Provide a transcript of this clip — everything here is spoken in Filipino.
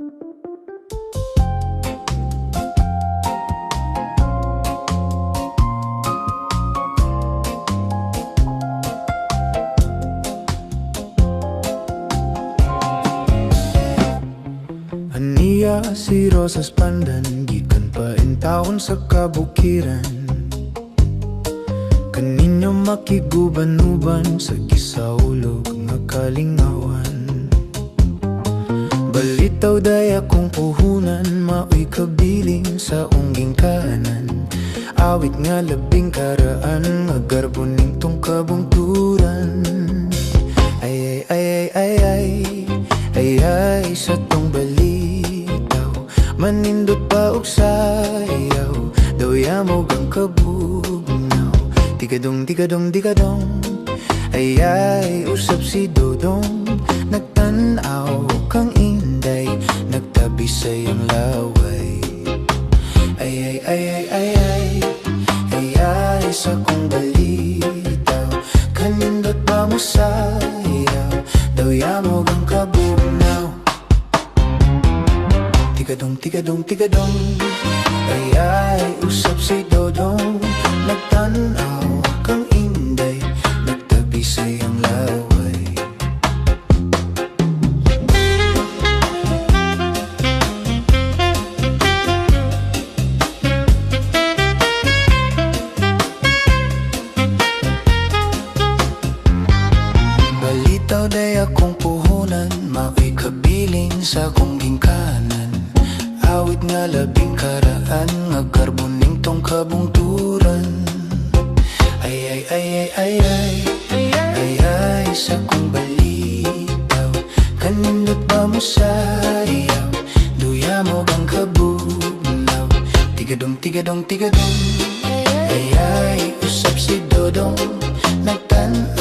Aniya si Rosas Pandan, gikan pa in taon sa kabukiran. Kaninyo makiguban-uban sa gisaulog nga kalingawan. Balitaw day akong puhunan, maoy kabiling sa ungging kanan. Awit nga labing karaan, nga garboning tong kabungturan. Ay ay ay ay ay ay ay sa tong balitaw, manindot pa og sayaw, daw yamog ang kabugnaw. Tigadong tigadong tigadong, ay ay usap si Dodong, nagtanaw kang inday, nagtabi sa iyang laway. Ay ay ay ay ay ay ay ay sa kong balitaw, kanindot pa mo sayaw, daw yamog ang kabugnaw. Tigadong tigadong tigadong, ay ay usap si Dodong, nagtanaw kang inday, nagtabi sa iyang laway. Balitaw day akong puhunan, maoy kabiling sa kong gingkanan. Awit nga labing karaan, nga karboning tong kabungturan. Ay ay ay ay ay ay ay ay sa kong balitaw, kanindot ba mo sayaw, duyamog ang kabugnaw. Tigadong tigadong tigadong, ay ay usap si Dodong, nagtanaw